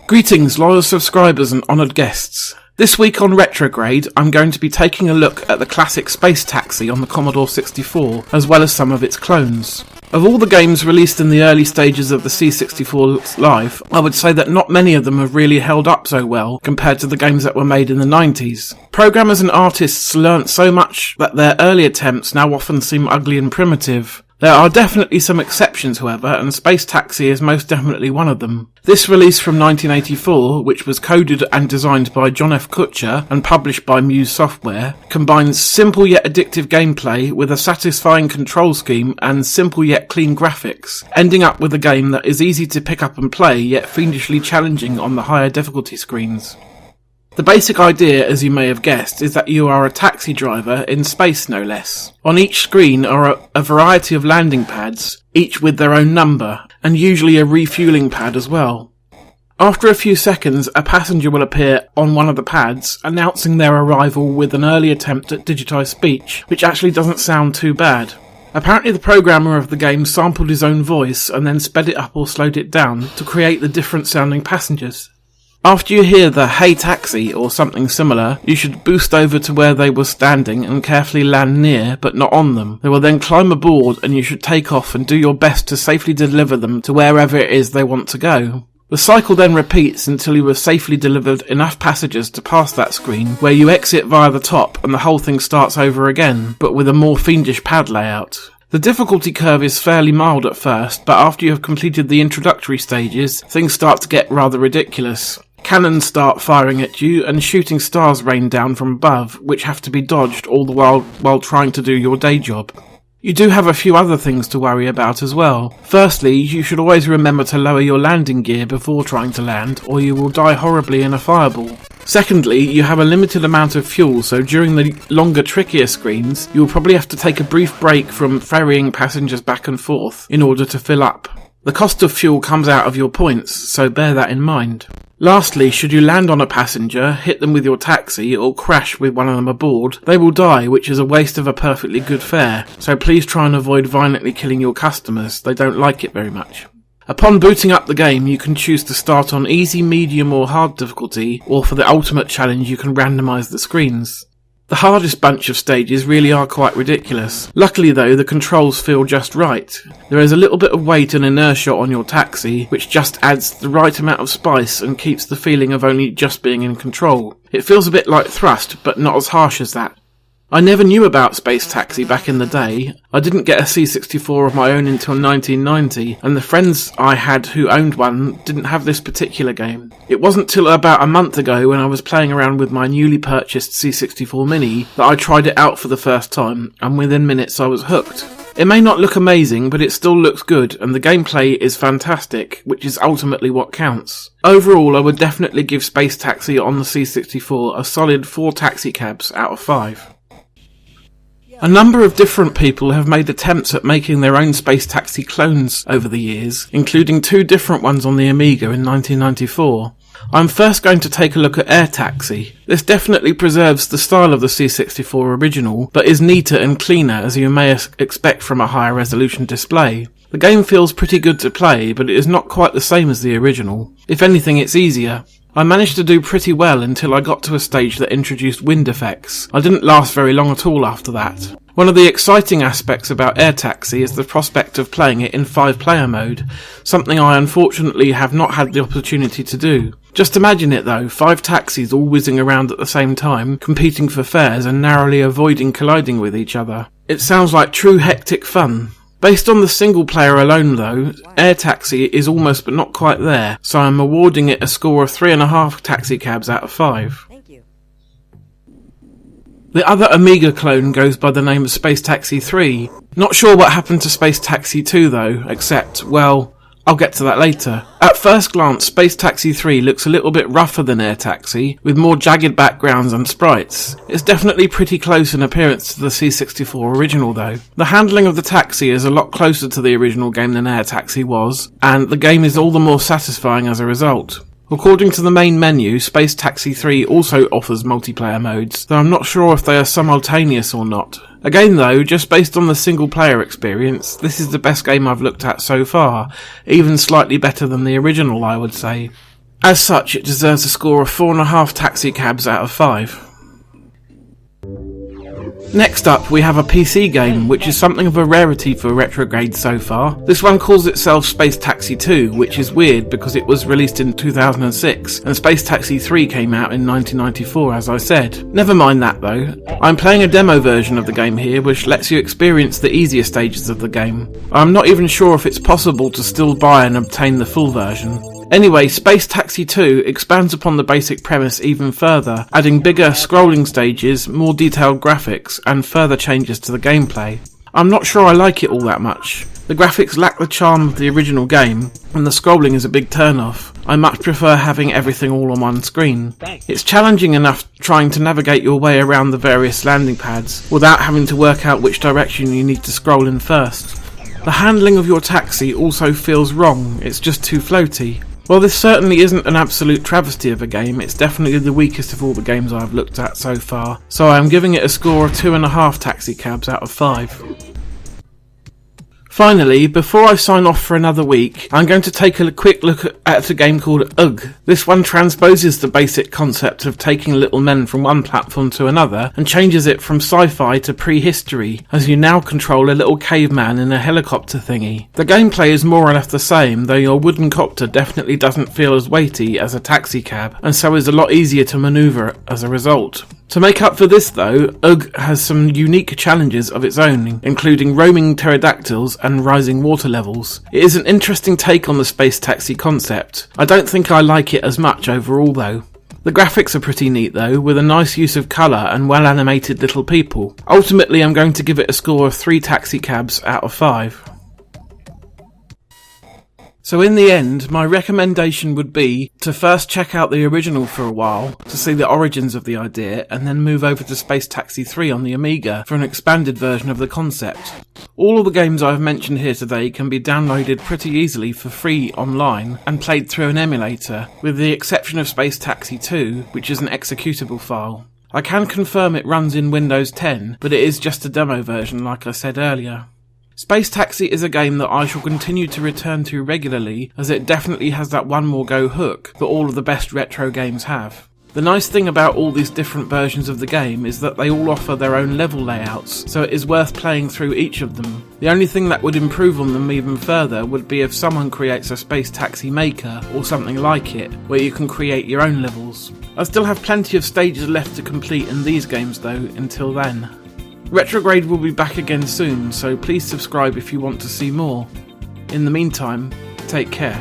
Greetings loyal subscribers and honoured guests. This week on RetroGrade I'm going to be taking a look at the classic Space Taxi on the Commodore 64 as well as some of its clones. Of all the games released in the early stages of the C64's life, I would say that not many of them have really held up so well compared to the games that were made in the 90s. Programmers and artists learnt so much that their early attempts now often seem ugly and primitive. There are definitely some exceptions, however, and Space Taxi is most definitely one of them. This release from 1984, which was coded and designed by John F. Kutcher and published by Muse Software, combines simple yet addictive gameplay with a satisfying control scheme and simple yet clean graphics, ending up with a game that is easy to pick up and play yet fiendishly challenging on the higher difficulty screens. The basic idea, as you may have guessed, is that you are a taxi driver in space, no less. On each screen are a variety of landing pads, each with their own number, and usually a refueling pad as well. After a few seconds, a passenger will appear on one of the pads, announcing their arrival with an early attempt at digitized speech, which actually doesn't sound too bad. Apparently the programmer of the game sampled his own voice and then sped it up or slowed it down to create the different sounding passengers. After you hear the "Hey Taxi" or something similar, you should boost over to where they were standing and carefully land near, but not on them. They will then climb aboard and you should take off and do your best to safely deliver them to wherever it is they want to go. The cycle then repeats until you have safely delivered enough passengers to pass that screen, where you exit via the top and the whole thing starts over again, but with a more fiendish pad layout. The difficulty curve is fairly mild at first, but after you have completed the introductory stages, things start to get rather ridiculous. Cannons start firing at you and shooting stars rain down from above, which have to be dodged all the while trying to do your day job. You do have a few other things to worry about as well. Firstly, you should always remember to lower your landing gear before trying to land, or you will die horribly in a fireball. Secondly, you have a limited amount of fuel, so during the longer, trickier screens, you will probably have to take a brief break from ferrying passengers back and forth in order to fill up. The cost of fuel comes out of your points, so bear that in mind. Lastly, should you land on a passenger, hit them with your taxi, or crash with one of them aboard, they will die, which is a waste of a perfectly good fare, so please try and avoid violently killing your customers, they don't like it very much. Upon booting up the game, you can choose to start on easy, medium or hard difficulty, or for the ultimate challenge you can randomise the screens. The hardest bunch of stages really are quite ridiculous. Luckily though, the controls feel just right. There is a little bit of weight and inertia on your taxi, which just adds the right amount of spice and keeps the feeling of only just being in control. It feels a bit like Thrust, but not as harsh as that. I never knew about Space Taxi back in the day. I didn't get a C64 of my own until 1990, and the friends I had who owned one didn't have this particular game. It wasn't till about a month ago when I was playing around with my newly purchased C64 Mini that I tried it out for the first time, and within minutes I was hooked. It may not look amazing, but it still looks good, and the gameplay is fantastic, which is ultimately what counts. Overall, I would definitely give Space Taxi on the C64 a solid 4 taxicabs out of 5. A number of different people have made attempts at making their own Space Taxi clones over the years, including 2 different ones on the Amiga in 1994. I'm first going to take a look at Air Taxi. This definitely preserves the style of the C64 original, but is neater and cleaner as you may expect from a higher resolution display. The game feels pretty good to play, but it is not quite the same as the original. If anything, it's easier. I managed to do pretty well until I got to a stage that introduced wind effects. I didn't last very long at all after that. One of the exciting aspects about Air Taxi is the prospect of playing it in 5-player mode, something I unfortunately have not had the opportunity to do. Just imagine it though, 5 taxis all whizzing around at the same time, competing for fares and narrowly avoiding colliding with each other. It sounds like true hectic fun. Based on the single player alone though, Air Taxi is almost but not quite there, so I'm awarding it a score of 3.5 taxicabs out of 5. The other Amiga clone goes by the name of Space Taxi 3. Not sure what happened to Space Taxi 2 though, except, well, I'll get to that later. At first glance, Space Taxi 3 looks a little bit rougher than Air Taxi, with more jagged backgrounds and sprites. It's definitely pretty close in appearance to the C64 original though. The handling of the taxi is a lot closer to the original game than Air Taxi was, and the game is all the more satisfying as a result. According to the main menu, Space Taxi 3 also offers multiplayer modes, though I'm not sure if they are simultaneous or not. Again though, just based on the single player experience, this is the best game I've looked at so far, even slightly better than the original I would say. As such, it deserves a score of 4.5 taxi cabs out of 5. Next up, we have a PC game, which is something of a rarity for RetroGrade so far. This one calls itself Space Taxi 2, which is weird because it was released in 2006, and Space Taxi 3 came out in 1994, as I said. Never mind that though. I'm playing a demo version of the game here, which lets you experience the easier stages of the game. I'm not even sure if it's possible to still buy and obtain the full version. Anyway, Space Taxi 2 expands upon the basic premise even further, adding bigger scrolling stages, more detailed graphics, and further changes to the gameplay. I'm not sure I like it all that much. The graphics lack the charm of the original game, and the scrolling is a big turn-off. I much prefer having everything all on one screen. It's challenging enough trying to navigate your way around the various landing pads, without having to work out which direction you need to scroll in first. The handling of your taxi also feels wrong, it's just too floaty. While this certainly isn't an absolute travesty of a game, it's definitely the weakest of all the games I've looked at so far, so I am giving it a score of 2.5 taxi cabs out of 5. Finally, before I sign off for another week, I'm going to take a quick look at a game called UG. This one transposes the basic concept of taking little men from one platform to another and changes it from sci-fi to prehistory, as you now control a little caveman in a helicopter thingy. The gameplay is more or less the same, though your wooden copter definitely doesn't feel as weighty as a taxi cab, and so is a lot easier to maneuver as a result. To make up for this though, UG has some unique challenges of its own, including roaming pterodactyls and rising water levels. It is an interesting take on the space taxi concept. I don't think I like it as much overall though. The graphics are pretty neat though, with a nice use of colour and well animated little people. Ultimately I'm going to give it a score of 3 taxi cabs out of 5. So in the end, my recommendation would be to first check out the original for a while, to see the origins of the idea, and then move over to Space Taxi 3 on the Amiga for an expanded version of the concept. All of the games I've mentioned here today can be downloaded pretty easily for free online and played through an emulator, with the exception of Space Taxi 2, which is an executable file. I can confirm it runs in Windows 10, but it is just a demo version like I said earlier. Space Taxi is a game that I shall continue to return to regularly, as it definitely has that one more go hook that all of the best retro games have. The nice thing about all these different versions of the game is that they all offer their own level layouts, so it is worth playing through each of them. The only thing that would improve on them even further would be if someone creates a Space Taxi Maker or something like it, where you can create your own levels. I still have plenty of stages left to complete in these games though, until then. RetroGrade will be back again soon, so please subscribe if you want to see more. In the meantime, take care.